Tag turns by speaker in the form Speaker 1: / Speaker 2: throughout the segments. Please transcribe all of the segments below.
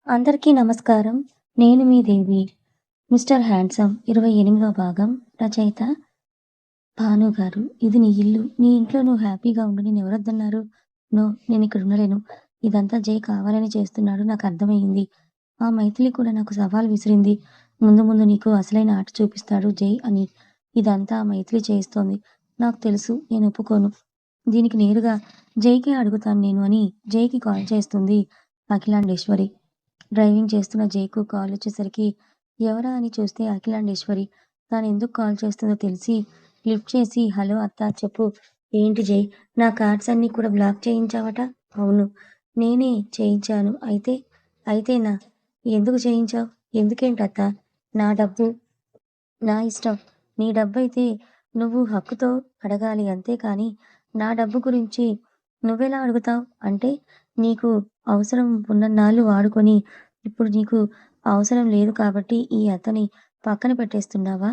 Speaker 1: అందరికీ నమస్కారం. నేను మీ దేవి. 'మిస్టర్ హ్యాండ్సమ్' 28వ భాగం. రచయిత భాను గారు. ఇది నీ ఇల్లు. నీ ఇంట్లో నువ్వు హ్యాపీగా ఉండు. నిన్నెవరొద్దన్నారు? నో, నేనిక్కడ ఉండలేను. ఇదంతా జై కావాలని చేస్తున్నాడు నాకర్థమయింది. ఆ మైథిలి కూడా నాకు సవాల్ విసిరింది. ముందు ముందు నీకు అసలైన ఆట చూపిస్తాడు జై అని. ఇదంతా ఆ మైథిలి చేయిస్తోంది. నాకు తెలుసు. నేను ఒప్పుకోను. దీనికి నేరుగా జైకే అడుగుతాను నేను అని జైకి కాల్ చేస్తుంది అఖిలాండేశ్వరి. డ్రైవింగ్ చేస్తున్న జైకు కాలొచ్చేసరికి ఎవరా అని చూస్తే అఖిలాండేశ్వరి. తానెందుకు కాల్ చేస్తుందో తెలిసి లిఫ్ట్ చేసి హలో అత్తా చెప్పు. ఏంటి జై, నా కార్డ్స్ అన్నీ కూడా బ్లాక్ చేయించావట? అవును, నేనే చేయించాను. అయితేనా? ఎందుకు చేయించావు? ఎందుకేంటత్తా? నా డబ్బు నా ఇష్టం. నీ డబ్బయితే నువ్వు హక్కుతో అడగాలి అంతేకాని నా డబ్బు గురించి నువ్వెలా అడుగుతావు? అంటే నీకు అవసరం ఉన్నన్నాళ్ళు వాడుకొని ఇప్పుడు నీకు అవసరం లేదు కాబట్టి ఈ అతని పక్కన పెట్టేస్తున్నావా?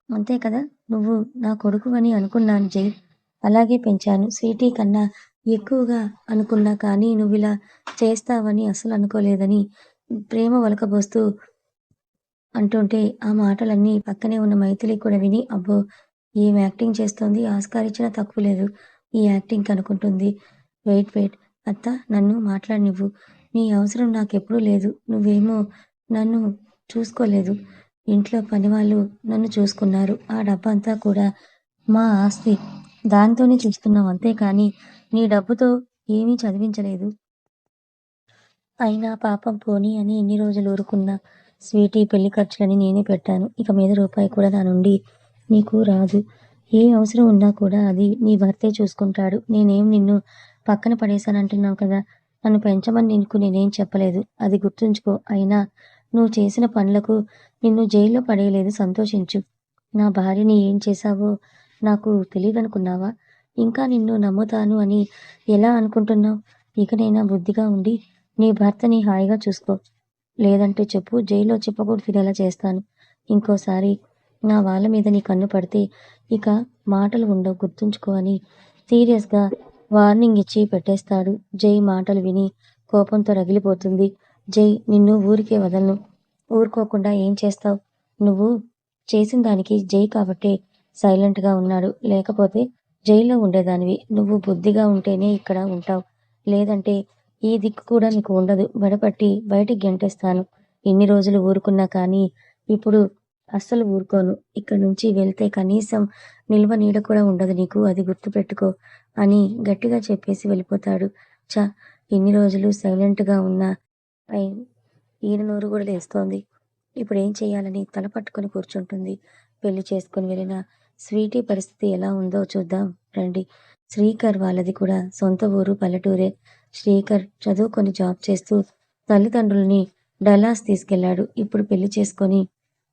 Speaker 1: అంతే కదా! నువ్వు నా కొడుకువని అనుకున్నాను జై. అలాగే పెంచాను. స్వీటీ కన్నా ఎక్కువగా అనుకున్నా కానీ నువ్విలా చేస్తావని అస్సలనుకోలేదని ప్రేమ ఒలకబోస్తూ అంటుంటే ఆ మాటలన్నీ పక్కనే ఉన్న మైథిలి కూడా విని అబ్బో! ఏం యాక్టింగ్ చేస్తోంది. ఆస్కార్ ఇచ్చినా తక్కువ లేదు ఈ యాక్టింగ్‌కి అనుకుంటుంది. వెయిట్ అత్తా, నన్ను మాట్లాడనివ్వు. నీ అవసరం నాకెప్పుడూ లేదు. నువ్వేమో నన్ను చూసుకోలేదు. ఇంట్లో పనివాళ్ళు నన్ను చూసుకున్నారు. ఆ డబ్బంతా కూడా మా ఆస్తి. దాంతోనే చూస్తున్నాం అంతేకానీ నీ డబ్బుతో ఏమీ చదివించలేదు. అయినా పాపం పోనీ అని ఇన్ని రోజులు ఊరుకున్నా. స్వీటీ పెళ్లి ఖర్చులని నేనే పెట్టాను. ఇక మీద రూపాయి కూడా నా నుండి నీకు రాదు. ఏ అవసరం ఉన్నా కూడా అది నీ భర్తే చూసుకుంటాడు. నేనేం నిన్ను పక్కన పడేశానంటున్నావు కదా! నన్ను పెంచమని నీకు నేనేం చెప్పలేదు. అది గుర్తుంచుకో. అయినా నువ్వు చేసిన పనులకు నిన్ను జైల్లో పడేయలేదు సంతోషించు. నా భార్యని ఏం చేశావో నాకు తెలీదనుకున్నావా? ఇంకా నిన్ను నమ్ముతాను అని ఎలా అనుకుంటున్నావు? ఇకనైనా బుద్ధిగా ఉండి నీ భర్తని హాయిగా చూసుకో. లేదంటే చెప్పు, జైల్లో చెప్పకూడదు తినేలా చేస్తాను. ఇంకోసారి నా వాళ్ళ మీద నీ కన్ను పడితే ఇక మాటలు ఉండవు గుర్తుంచుకో అని సీరియస్‌గా వార్నింగ్ ఇచ్చి పెట్టేస్తాడు. జై మాటలు విని కోపంతో రగిలిపోతుంది. జై, నిన్ను ఊరికే వదలను. ఊరుకోకుండా ఏం చేస్తావు? నువ్వు చేసిన దానికి జై కాబట్టే సైలెంట్‌గా ఉన్నాడు. లేకపోతే జైల్లో ఉండేదానివి. నువ్వు బుద్ధిగా ఉంటేనే ఇక్కడ ఉంటావు. లేదంటే ఈ దిక్కు కూడా నీకు ఉండదు. మెడపట్టి బయటికి గెంటేస్తాను. ఇన్ని రోజులు ఊరుకున్నా కానీ ఇప్పుడు అస్సలు ఊరుకోను. ఇక్కడి నుంచి వెళ్తే కనీసం నిల్వ నీడ కూడా ఉండదు నీకు. అది గుర్తుపెట్టుకో అని గట్టిగా చెప్పేసి వెళ్ళిపోతాడు. ఛ! ఇన్ని రోజులు సైలెంట్‌గా ఉన్న అయ్ ఈయన నోరు కూడా లేస్తోంది. ఇప్పుడేం చేయాలని తల పట్టుకొని కూర్చుంటుంది. పెళ్లి చేసుకొని వెళ్ళిన స్వీటీ పరిస్థితి ఎలా ఉందో చూద్దాం రండి. శ్రీకర్ వాళ్ళది కూడా సొంత ఊరు పల్లెటూరే. శ్రీకర్ చదువుకొని జాబ్ చేస్తూ తల్లిదండ్రులని డల్లాస్ తీసుకెళ్లాడు. ఇప్పుడు పెళ్లి చేసుకొని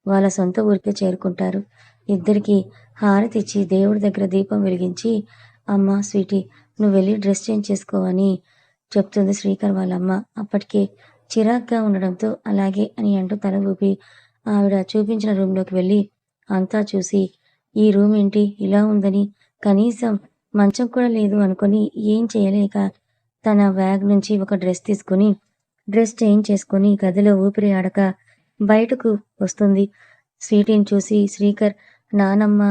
Speaker 1: వాళ్ళ సొంత ఊరికే చేరుకుంటారు. ఇద్దరికీ హారతిచ్చి దేవుడి దగ్గర దీపం వెలిగించి, అమ్మా స్వీటీ, నువ్వెళ్ళి డ్రెస్ చేంజ్ చేసుకో అని చెప్తుంది శ్రీకర్ వాళ్ళమ్మ. అప్పటికే చిరాగ్గా ఉండడంతో అలాగే అని అంటూ తల ఊపి ఆవిడ చూపించిన రూమ్‌లోకి వెళ్ళి అంతా చూసి, ఈ రూమ్ ఏంటి ఇలా ఉందని కనీసం మంచం కూడా లేదు అనుకొని ఏం చేయలేక తన బ్యాగ్ నుంచి ఒక డ్రెస్ తీసుకొని, డ్రెస్ చేంజ్ చేసుకొని గదిలో ఊపిరి ఆడక బయటకు వస్తుంది. స్వీటీని చూసి శ్రీకర్ నానమ్మ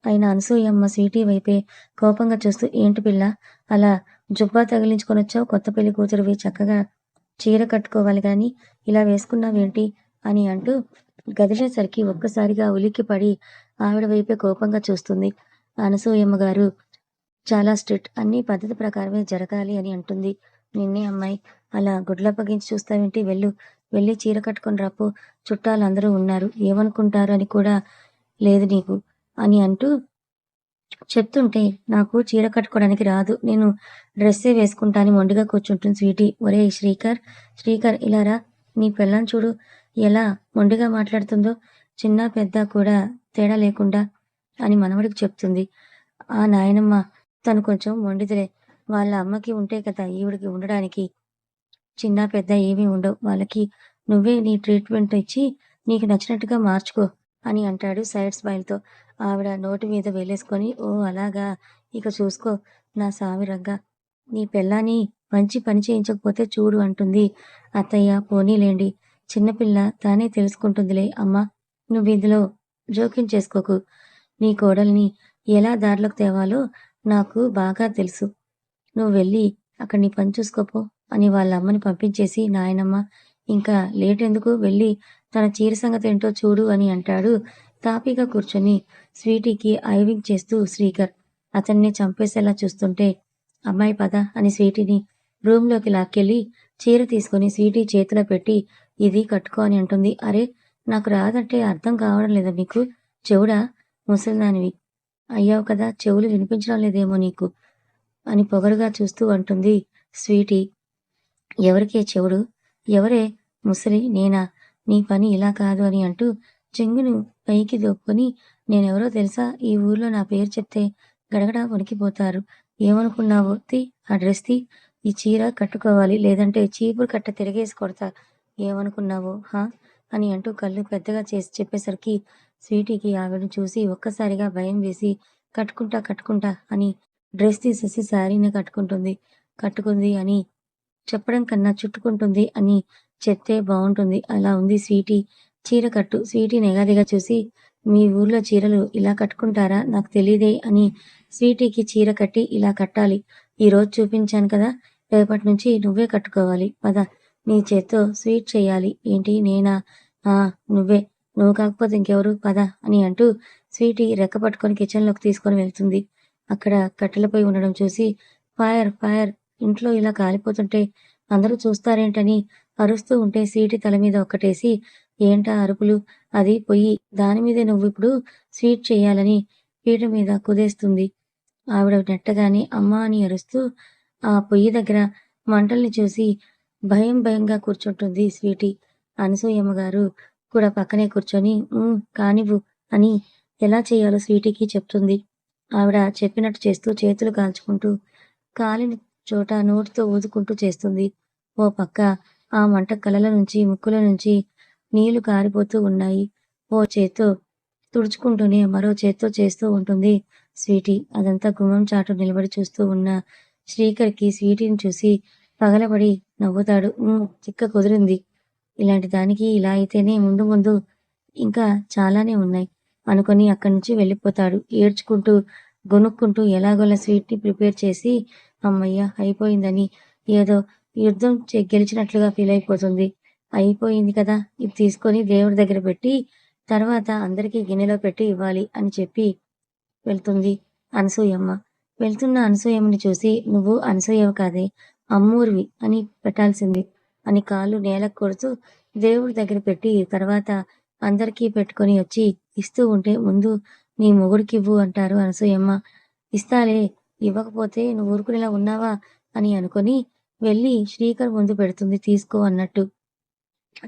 Speaker 1: అయిన అనసూయమ్మ స్వీటీ వైపే కోపంగా చూస్తూ ఏంటి పిల్ల అలా జుబ్బా తగిలించుకొనొచ్చావు? కొత్త పెళ్లి కూతురివి చక్కగా చీర కట్టుకోవాలి గాని ఇలా వేసుకున్నావేంటి? అని అంటూ గదిలేసరికి ఒక్కసారిగా ఉలిక్కిపడి ఆవిడ వైపే కోపంగా చూస్తుంది. అనసూయమ్మ గారు చాలా స్ట్రిక్ట్. అన్నీ పద్ధతి ప్రకారమే జరగాలి అని అంటుంది. నిన్నే అమ్మాయి అలా గుడ్లప్పగించి చూస్తావేంటి? వెళ్ళి చీర కట్టుకొని రా పో. చుట్టాలందరూ ఉన్నారు. ఏమనుకుంటారు అని కూడా లేదు నీకు అని అంటూ చెప్తుంటే నాకు చీర కట్టుకోవడానికి రాదు. నేను డ్రెస్సే వేసుకుంటా అని మొండిగా కూర్చుంటుంది స్వీటీ. ఒరేయ్ శ్రీకర్ ఇలా రా. నీ పెళ్ళాన్ని చూడు ఎలా మొండిగా మాట్లాడుతుందో. చిన్న పెద్ద కూడా తేడా లేకుండా అని మనవడికి చెప్తుంది. ఆ నాయనమ్మ తను కొంచెం మొండిదిలే. వాళ్ళ అమ్మకి ఉంటే కదా ఈవిడకి ఉండడానికి. చిన్న పెద్ద ఏమీ ఉండవు. వాళ్ళకి నువ్వే నీ ట్రీట్మెంట్ ఇచ్చి నీకు నచ్చినట్టుగా మార్చుకో అని అంటాడు సైడ్ స్మైల్‌తో. ఆవిడ నోటి మీద వేలేసుకొని ఓ అలాగా, ఇక చూసుకో నా సామి రంగా. నీ పెళ్ళాన్ని మంచి పని చేయించకపోతే చూడు అంటుంది. అత్తయ్య పోనీలేండి. చిన్నపిల్ల తానే తెలుసుకుంటుందిలే అమ్మా. నువ్విందులో జోక్యం చేసుకోకు. నీ కోడల్ని ఎలా దారిలోకి తేవాలో నాకు బాగా తెలుసు. నువ్వు వెళ్ళి అక్కడ నీ పని చూసుకోపో అని వాళ్ళ అమ్మని పంపించేసి, నాయనమ్మ ఇంకా లేటెందుకు వెళ్ళి తన చీర సంగతేంటో చూడు అని అంటాడు. తాపీగా కూర్చొని స్వీటీకి ఐవింగ్ చేస్తూ శ్రీకర్. అతన్ని చంపేసేలా చూస్తుంటే, అమ్మాయి పద అని స్వీటీని రూమ్‌లోకి లాక్కెళ్ళి చీర తీసుకొని స్వీటీ చేతిలో పెట్టి, ఇది కట్టుకో అని అంటుంది. అరే! నాకు రాదంటే అర్థం కావడం లేదా మీకు? చెవుడా? ముసలిదానివి అయ్యావు కదా! చెవులు వినిపించడం లేదేమో నీకు అని పొగరుగా చూస్తూ అంటుంది స్వీటీ. ఎవరికే చెవుడు? ఎవరే ముసలి? నేనా? నీ పని ఇలా కాదు అని అంటూ చెంగును పైకి దోపుకొని, నేనెవరో తెలుసా? ఈ ఊర్లో నా పేరు చెప్తే గడగడా వణికిపోతారు. ఏమనుకున్నావు? తీ ఆ డ్రెస్ తీ. ఈ చీర కట్టుకోవాలి. లేదంటే చీపురు కట్ట తిరగేసి కొడతా. ఏమనుకున్నావు? హా? అని అంటూ కళ్ళు పెద్దగా చేసి చెప్పేసరికి స్వీటీకి ఆవిడని చూసి ఒక్కసారిగా భయం వేసి, కట్టుకుంటా కట్టుకుంటా అని డ్రెస్ తీసేసి శారీని కట్టుకుంది అని చెప్పడం కన్నా చుట్టుకుంటుంది అని చెప్తే బావుంటుంది. అలా ఉంది స్వీటీ చీర కట్టు. స్వీటీ నెగాదిగా చూసి, మీ ఊర్లో చీరలు ఇలా కట్టుకుంటారా? నాకు తెలీదే అని స్వీటీకి చీర కట్టి, ఇలా కట్టాలి. ఈరోజు చూపించాను కదా! రేపటి నుంచి నువ్వే కట్టుకోవాలి. పద నీ చేత్తో స్వీట్ చెయ్యాలి. ఏంటి నేనా? ఆ! నువ్వే. నువ్వు కాకపోతే ఇంకెవరు? పద అని అంటూ స్వీటీ రెక్క పట్టుకొని కిచెన్‌లోకి తీసుకొని వెళ్తుంది. అక్కడ కట్టెల పొయ్యి ఉండడం చూసి, ఫైర్! ఫైర్! ఇంట్లో ఇలా కాలిపోతుంటే అందరూ చూస్తారేంటని అరుస్తూ ఉంటే స్వీటీ తల మీద ఒక్కటేసి, ఏంటా అరుపులు? అది పొయ్యి. దాని మీదే నువ్విప్పుడు స్వీట్ చెయ్యాలని పీట మీద కుదేస్తుంది. ఆవిడ నెట్టగానే అమ్మా అని అరుస్తూ ఆ పొయ్యి దగ్గర మంటల్ని చూసి భయంగా కూర్చుంటుంది స్వీటీ. అనసూయమ్మ గారు కూడా పక్కనే కూర్చొని కానివ్వు అని ఎలా చేయాలో స్వీటీకి చెప్తుంది. ఆవిడ చెప్పినట్టు చేస్తూ చేతులు కాల్చుకుంటూ కాలిన చోట నోటితో ఊదుకుంటూ చేస్తుంది. ఓ పక్క ఆ మంట కళ్ళల నుంచి, ముక్కులో నుంచి నీళ్లు కారిపోతూ ఉన్నాయి. ఓ చేత్తో తుడుచుకుంటూనే మరో చేత్తో చేస్తూ ఉంటుంది స్వీటీ. అదంతా గుమ్మం చాటు నిలబడి చూస్తూ ఉన్న శ్రీకర్‌కి స్వీటీని చూసి పగలబడి నవ్వుతాడు. చిక్క కుదిరింది. ఇలాంటి దానికి ఇలా అయితేనే ముందు ముందు ఇంకా చాలానే ఉన్నాయి అనుకొని అక్కడి నుంచి వెళ్ళిపోతాడు. ఏడ్చుకుంటూ, గొణుక్కుంటూ ఎలాగోలా స్వీట్‌ని ప్రిపేర్ చేసి, హమ్మయ్య! అయిపోయిందని ఏదో యుద్ధం గెలిచినట్లుగా ఫీలయిపోతుంది. అయిపోయింది కదా! ఇది తీసుకొని దేవుడి దగ్గర పెట్టి, తర్వాత అందరికీ గిన్నెలో పెట్టి ఇవ్వాలి అని చెప్పి వెళ్తుంది అనసూయమ్మ. వెళ్తున్న అనసూయమ్మని చూసి, నువ్వు అనసూయవు కాదే, అమ్మూరివి అని పెట్టాల్సింది అని కాళ్ళు నేలకు కొడుతూ దేవుడి దగ్గర పెట్టి, తర్వాత అందరికీ పెట్టుకొని వచ్చి ఇస్తూ ఉంటే, ముందు నీ మొగుడికివ్వు అంటారు అనసూయమ్మ. ఇస్తాలే, ఇవ్వకపోతే నువ్వు ఊరుకునేలా ఉన్నావా అని అనుకొని వెళ్ళి శ్రీకర్ ముందు పెడుతుంది తీసుకో అన్నట్టు.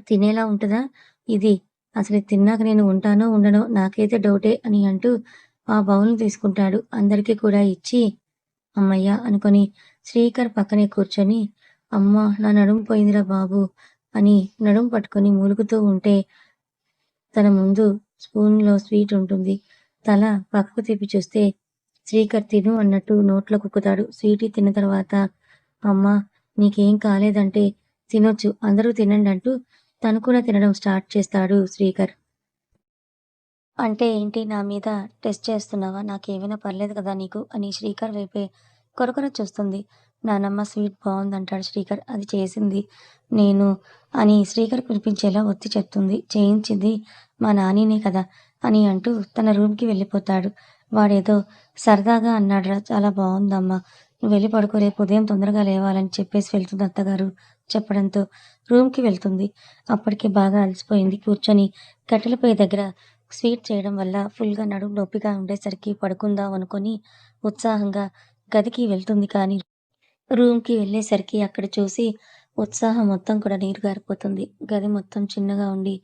Speaker 1: తినేలా ఉంటదా ఇది? అసలిది తిన్నాక నేను ఉంటానో, ఉండనో నాకైతే డౌటే అని అంటూ ఆ బౌల్‌ని తీసుకుంటాడు. అందరికీ కూడా ఇచ్చి, హమ్మయ్య! అనుకొని శ్రీకర్ పక్కనే కూర్చొని, అమ్మా! నా నడుము పోయిందిరా బాబు! అని నడుము పట్టుకొని మూలుగుతూ ఉంటే, తన ముందు స్పూన్‌లో స్వీట్ ఉంటుంది. తల పక్కకు తిప్పి చూస్తే, శ్రీకర్ తిను అన్నట్టు నోట్లో కుక్కుతాడు. స్వీటీ తిన్న తర్వాత, అమ్మా! నీకేం కాలేదంటే తినొచ్చు. అందరూ తినండి అంటూ తను కూడా తినడం స్టార్ట్ చేస్తాడు శ్రీకర్. అంటే ఏంటి నా మీద టెస్ట్ చేస్తున్నావా? నాకేమైనా పర్లేదు కదా నీకు? అని శ్రీకర్ వైపే కొరకొర చూస్తుంది. నానమ్మ స్వీట్ బావుందంటాడు శ్రీకర్. అది చేసింది నేను అని శ్రీకర్‌కి వినిపించేలా ఒత్తి చెప్తుంది. చేయించింది మా నానినే కదా! అని అంటూ తన రూమ్‌కి వెళ్ళిపోతాడు. వాడేదో సరదాగా అన్నాడురా! చాలా బావుందమ్మా! నువ్వు వెళ్లి పడుకో రేపు ఉదయం తొందరగా లేవాలని చెప్పేసి వెళ్తుంది అత్తగారు చెప్పడంతో రూమ్‌కి వెళ్తుంది. అప్పటికే బాగా అలసిపోయింది. కూర్చొని కట్టెల పొయ్యి దగ్గర స్వీట్ చేయడం వల్ల ఫుల్‌గా నడుము నొప్పిగా ఉండేసరికి పడుకుందాం అనుకోని ఉత్సాహంగా గదికి వెళ్తుంది కానీ, రూమ్‌కి వెళ్ళేసరికి అక్కడ చూసి ఉత్సాహం మొత్తం కూడా నీరు గారిపోతుంది. గది మొత్తం చిన్నగా ఉండి,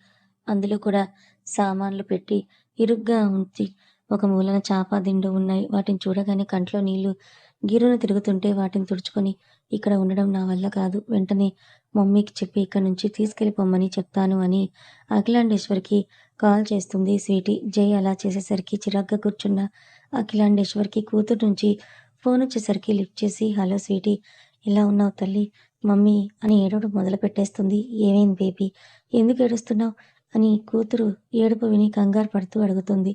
Speaker 1: అందులో కూడా సామాన్లు పెట్టి ఇరుగ్గా ఉంచి, ఒక మూలన చాప, దిండు ఉన్నాయి. వాటిని చూడగానే కంట్లో నీళ్లు గిర్రున తిరుగుతుంటే వాటిని తుడుచుకొని, ఇక్కడ ఉండడం నా వల్ల కాదు. వెంటనే మమ్మీకి చెప్పి ఇక్కడి నుంచి తీసుకెళ్ళిపొమ్మని చెప్తాను అని అఖిలాండేశ్వరికి కాల్ చేస్తుంది స్వీటీ. జై అలా చేసేసరికి చిరాగ్గా కూర్చున్న అఖిలాండేశ్వర్‌కి కూతురు నుంచి ఫోనొచ్చేసరికి లిఫ్ట్ చేసి, హలో స్వీటీ ఎలా ఉన్నావు తల్లి? మమ్మీ అని ఏడవడం మొదలుపెట్టేస్తుంది. ఏమైంది బేబీ? ఎందుకు ఏడుస్తున్నావు? అని కూతురు ఏడుపు విని కంగారు పడుతూ అడుగుతుంది.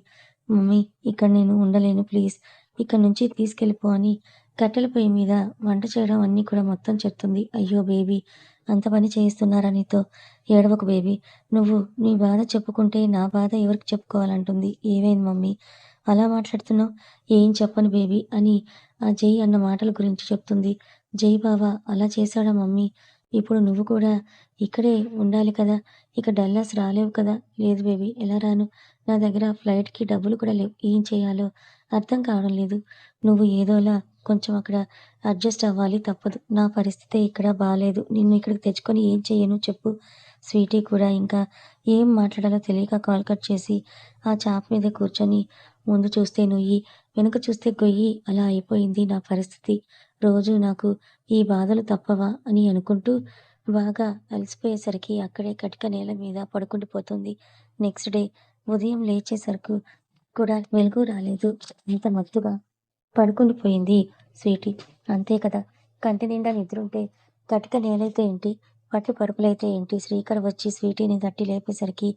Speaker 1: మమ్మీ ఇక్కడ నేను ఉండలేను ప్లీజ్. ఇక్కడి నుంచి తీసుకెళ్ళిపో అని కట్టెల పొయ్యి మీద వంట చేయడం అన్నీ కూడా మొత్తం చెప్తుంది. అయ్యో బేబీ! అంత పని చేయిస్తున్నారా నీతో? ఏడవకు బేబీ. నువ్వు నీ బాధ చెప్పుకుంటే నా బాధ ఎవరికి చెప్పుకోవాలంటుంది. ఏమైంది మమ్మీ? అలా మాట్లాడుతున్నావు? ఏం చెప్పను బేబీ అని ఆ జై అన్న మాటల గురించి చెప్తుంది. జై బావ అలా చేశాడా మమ్మీ? ఇప్పుడు నువ్వు కూడా ఇక్కడే ఉండాలి కదా! ఇక డల్లాస్ రాలేవు కదా! లేదు బేబీ ఎలా రాను? నా దగ్గర ఫ్లైట్‌కి డబ్బులు కూడా లేవు. ఏం చేయాలో అర్థం కావడం లేదు. నువ్వు ఏదోలా కొంచెం అక్కడ అడ్జస్ట్ అవ్వాలి తప్పదు. నా పరిస్థితే ఇక్కడ బాలేదు. నిన్ను ఇక్కడికి తెచ్చుకొని ఏం చెయ్యను చెప్పు? స్వీటీ కూడా ఇంకా ఏం మాట్లాడాలో తెలియక కాల్ కట్ చేసి ఆ చాప మీద కూర్చొని ముందు చూస్తే నుయ్యి, వెనక చూస్తే గొయ్యి అలా అయిపోయింది నా పరిస్థితి. రోజూ నాకు ఈ బాధలు తప్పవా అని అనుకుంటూ బాగా అలసిపోయేసరికి అక్కడే కటిక నేల మీద పడుకుండిపోతుంది. నెక్స్ట్ డే ఉదయం లేచేసరకు కూడా వెలుగు రాలేదు. అంత మత్తుగా పడుకుండిపోయింది స్వీటీ. అంతే కదా! కంటి నిండా నిద్రుంటే కటిక నేలైతే ఏంటి? పట్టు పరుపులైతే ఏంటి? శ్రీకర్ వచ్చి స్వీటీని తట్టి లేపేసరికి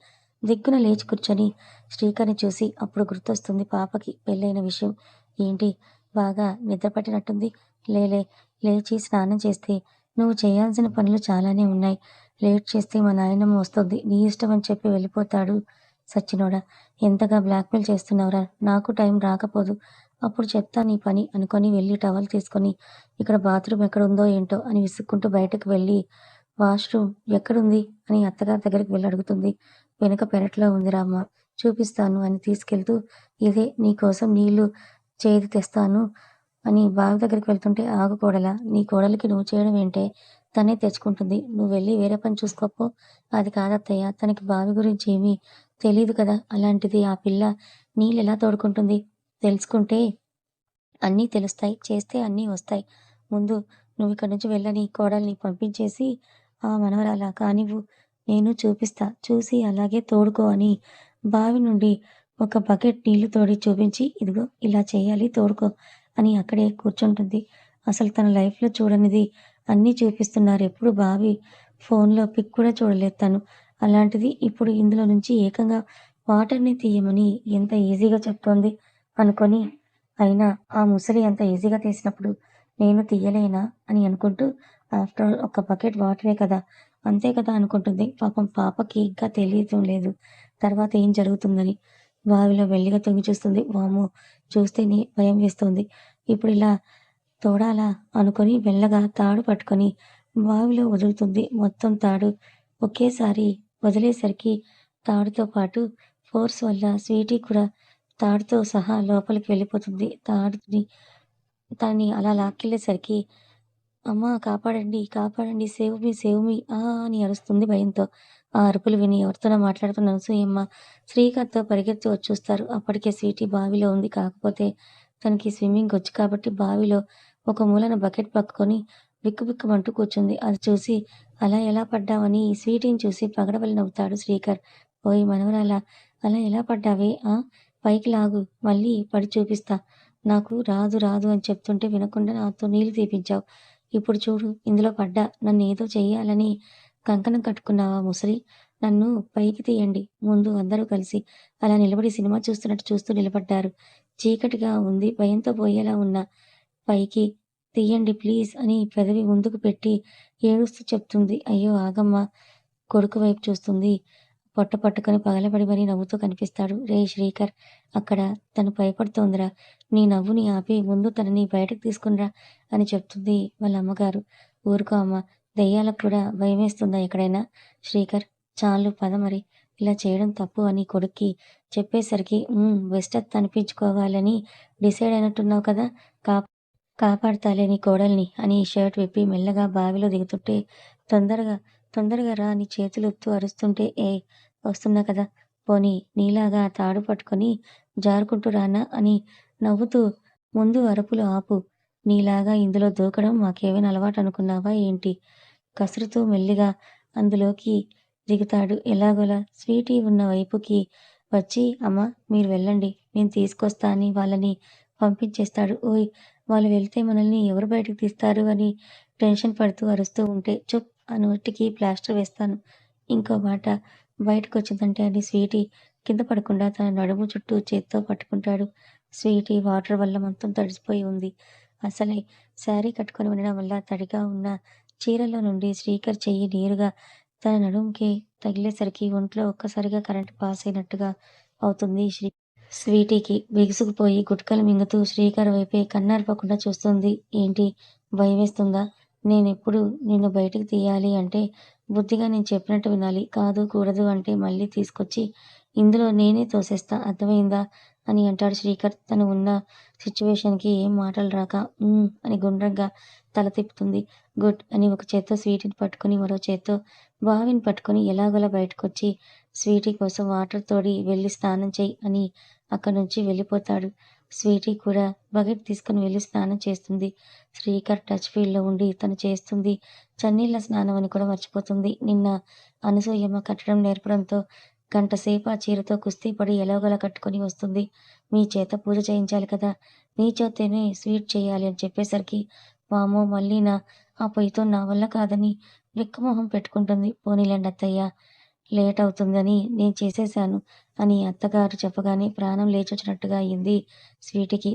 Speaker 1: దిగ్గున లేచి కూర్చొని శ్రీకర్‌ని చూసి అప్పుడు గుర్తొస్తుంది పాపకి పెళ్ళైన విషయం. ఏంటి బాగా నిద్ర పట్టినట్టుంది? లేలే లేచి స్నానం చేస్తే నువ్వు చేయాల్సిన పనులు చాలానే ఉన్నాయి. లేట్ చేస్తే మా నాయనమ్మ వస్తుంది. నీ ఇష్టం అని చెప్పి వెళ్ళిపోతాడు. సచ్చినోడా! ఎంతగా బ్లాక్‌మెయిల్ చేస్తున్నావురా? నాకు టైం రాకపోదు. అప్పుడు చెప్తా నీ పని అనుకొని వెళ్లి టవల్ తీసుకొని ఇక్కడ బాత్రూమ్ ఎక్కడుందో ఏంటో అని విసుక్కుంటూ బయటకు వెళ్ళి వాష్‌రూమ్ ఎక్కడుంది అని అత్తగారి దగ్గరికి వెళ్లి అడుగుతుంది. వెనక పెరట్లో ఉందిరా అమ్మ చూపిస్తాను అని తీసుకెళ్తూ ఇదే నీకోసం నీళ్లు చేది తెస్తాను అని బావి దగ్గరికి వెళ్తుంటే ఆగు కోడలా నీ కోడలికి నువ్వు చేయడం ఏంటే? తనే తెచ్చుకుంటుంది. నువ్వు వెళ్లి వేరే పని చూసుకోపో. అది కాదత్తయ్య తనకి బావి గురించి ఏమీ తెలీదు కదా! అలాంటిది ఆ పిల్ల నీళ్ళెలా తోడుకుంటుంది? తెలుసుకుంటే అన్నీ తెలుస్తాయి. చేస్తే అన్నీ వస్తాయి. ముందు నువ్విక్కడి నుంచి వెళ్ళని కోడల్ని పంపించేసి ఆ మనవరాలా కానివ్వు. నేను చూపిస్తా. చూసి అలాగే తోడుకో అని బావి నుండి ఒక బకెట్ నీళ్లు తోడి చూపించి ఇదిగో ఇలా చేయాలి తోడుకో అని అక్కడే కూర్చుంటుంది. అసలు తన లైఫ్‌లో చూడనిది అన్నీ చూపిస్తున్నారు. ఎప్పుడు బావి ఫోన్‌లో పిక్ కూడా చూడలేదు తను. అలాంటిది ఇప్పుడు ఇందులో నుంచి ఏకంగా వాటర్‌ని తీయమని ఎంత ఈజీగా చెప్తోంది అనుకొని అయినా ఆ ముసలి అంత ఈజీగా తీసినప్పుడు నేను తీయలేనా అని అనుకుంటూ ఆఫ్టర్ ఆల్ ఒక బకెట్ వాటరే కదా! అంతే కదా అనుకుంటుంది. పాపం పాపకి ఇంకా తెలియటం లేదు. తర్వాత ఏం జరుగుతుందని. బావిలో మెల్లిగా తొంగి చూస్తుంది. వామ్మో! చూస్తేనే భయం వేస్తోంది. ఇప్పుడిలా తోడాలా అనుకొని మెల్లగా తాడు పట్టుకొని బావిలో వదులుతుంది. మొత్తం తాడు ఒకేసారి వదిలేసరికి తాడుతో పాటు ఫోర్స్ వల్ల స్వీటీ కూడా తాడుతో సహా లోపలికి వెళ్ళిపోతుంది. తాడుని దాన్ని అలా లాక్కెళ్ళేసరికి అమ్మా! కాపాడండి, కాపాడండి. సేవ్ మీ, సేవ్ మీ అని అరుస్తుంది భయంతో. ఆ అరుపులు విని ఎవరితోనో మాట్లాడుతున్న అనసూయమ్మ, శ్రీకర్‌తో పరిగెత్తి వచ్చి చూస్తారు. అప్పటికే స్వీటీ బావిలో ఉంది. కాకపోతే తనకి స్విమ్మింగ్ వచ్చు కాబట్టి బావిలో ఒక మూలన బకెట్ పట్టుకొని బిక్కుబిక్కుమంటూ కూర్చుంది. అది చూసి అలా ఎలా పడ్డావని స్వీటీని చూసి పగడబలి నవ్వుతాడు శ్రీకర్. ఓయ్ మనవరాలా! అలా ఎలా పడ్డావే? పైకి లాగు. మళ్ళీ పడి చూపిస్తా. నాకు రాదు రాదు అని చెప్తుంటే వినకుండా నాతో నీళ్ళు తీపించావు. ఇప్పుడు చూడు ఇందులో పడ్డా. నన్నేదో చెయ్యాలని కంకణం కట్టుకున్నావా ముసలి? నన్ను పైకి తీయండి. ముందు అందరూ కలిసి అలా నిలబడి సినిమా చూస్తున్నట్టు చూస్తూ నిలబడ్డారు. చీకటిగా ఉంది. భయంతో పోయేలా ఉన్నా. పైకి తీయండి ప్లీజ్ అని పెదవి ముందుకు పెట్టి ఏడుస్తూ చెప్తుంది. అయ్యో ఆగమ్మా! కొడుకు వైపు చూస్తుంది. పొట్ట పట్టుకొని పగలబడి మరీ నవ్వుతూ కనిపిస్తాడు. రేయ్ శ్రీకర్! అక్కడ తను భయపడుతోందిరా! నీ నవ్వుని ఆపి ముందు తనని బయటకు తీసుకునిరా అని చెప్తుంది వాళ్ళ అమ్మగారు. ఊరుకో అమ్మా! దెయ్యాలకు కూడా భయమేస్తుందా ఎక్కడైనా? శ్రీకర్! చాలు పద మరి. ఇలా చేయడం తప్పు అని కొడుక్కి చెప్పేసరికి బెస్టత్ అనిపించుకోవాలని డిసైడ్ అయినట్టున్నావు కదా! కా కాపాడతాలే నీ కోడల్ని అని షర్ట్ విప్పి మెల్లగా బావిలో దిగుతుంటే తొందరగా, తొందరగా రా అని చేతులూపుతూ అరుస్తుంటే ఏయ్! వస్తున్నా కదా! పోనీ నీలాగా తాడు పట్టుకొని జారుకుంటూ రానా అని నవ్వుతూ ముందు అరుపులు ఆపు. నీలాగా ఇందులో దూకడం మాకేమైనా అలవాటనుకున్నావా ఏంటి? కసురుతూ మెల్లిగా అందులోకి దిగుతాడు ఎలాగోలా. స్వీటీ ఉన్న వైపుకి వచ్చి అమ్మ మీరు వెళ్ళండి. నేను తీసుకొస్తా అని వాళ్ళని పంపించేస్తాడు. ఓయ్! వాళ్ళు వెళ్తే మనల్ని ఎవరు బయటకు తీస్తారు అని టెన్షన్ పడుతూ అరుస్తూ ఉంటే, "చుప్! ఆ నోటికి ప్లాస్టర్ వేస్తాను." ఇంకో మాట బయటకొచ్చిందంటే అని స్వీటీ కింద పడకుండా తన నడుము చుట్టూ చేత్తో పట్టుకుంటాడు. స్వీటీ వాటర్ వల్ల మొత్తం తడిసిపోయి ఉంది. అసలే శారీ కట్టుకొని ఉండడం వల్ల తడిగా ఉన్న చీరలో నుండి శ్రీకర్ చెయ్యి నేరుగా తన నడుముకి తగిలేసరికి ఒంట్లో ఒక్కసారిగా కరెంట్ పాస్ అయినట్టుగా అవుతుంది స్వీటీకి. బిగుసుకుపోయి గుట్కలు మింగుతూ శ్రీకర్ వైపే కన్నార్పకుండా చూస్తుంది. ఏంటి భయమేస్తుందా? నేనెప్పుడు నిన్ను బయటికి తీయాలి అంటే బుద్ధిగా నేను చెప్పినట్టు వినాలి. కాదు, కూడదు అంటే మళ్ళీ తీసుకొచ్చి ఇందులో నేనే తోసేస్తా. అర్థమైందా? అని అంటాడు శ్రీకర్. తను ఉన్న సిట్యుయేషన్‌కి ఏం మాటలు రాక అని గుండ్రంగా తల తిప్పుతుంది. గుడ్ అని ఒక చేత్తో స్వీటీని పట్టుకొని, మరో చేత్తో బావిని పట్టుకొని ఎలాగోలా బయటకొచ్చి స్వీటీ కోసం వాటర్ తోడి వెళ్లి స్నానం చెయ్యి అని అక్కడి నుంచి వెళ్ళిపోతాడు. స్వీటీ కూడా బకెట్ తీసుకొని వెళ్లి స్నానం చేస్తుంది. శ్రీకర్ టచ్ ఫీల్‌లో ఉండి తను చేస్తుంది చన్నీళ్ళ స్నానం అని కూడా మర్చిపోతుంది. నిన్న అనసూయమ్మ కట్టడం నేర్పడంతో గంటసేపు ఆ చీరతో కుస్తీ పడి ఎలాగోలా కట్టుకొని వస్తుంది. మీ చేత పూజ చేయించాలి కదా! నీ చేత్తోనే స్వీట్ చేయాలి అని చెప్పేసరికి వామ్మో! మళ్ళీనా? ఆ పొయ్యితో నా వల్ల కాదని బిక్కమొహం పెట్టుకుంటుంది. పోనీలెండి అత్తయ్య, లేట్ అవుతుందని నేను చేసేశాను అని అత్తగారు చెప్పగానే ప్రాణం లేచొచ్చినట్టుగా అయింది స్వీటీకి.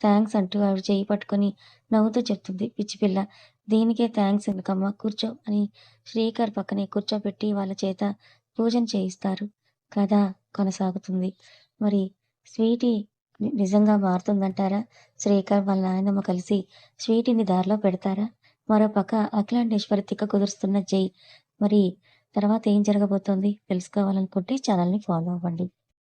Speaker 1: థాంక్స్ అంటూ ఆవిడ చెయ్యి పట్టుకొని నవ్వుతూ చెప్తుంది. పిచ్చిపిల్ల, దీనికే థాంక్స్ ఎందుకమ్మా, కూర్చో అని శ్రీకర్ పక్కనే కూర్చోబెట్టి వాళ్ళ చేత పూజను చేయిస్తారు. కథ కొనసాగుతుంది. మరి స్వీటీ నిజంగా మారుతుందంటారా? శ్రీకర్ వాళ్ళ నాయనమ్మ కలిసి స్వీటీని దారిలో పెడతారా? మరోపక్క అఖిలాండేశ్వరి తిక్క కుదురుస్తున్న జై. మరి తర్వాత ఏం జరగబోతోంది తెలుసుకోవాలనుకుంటే ఛానల్‌ని ఫాలో అవ్వండి.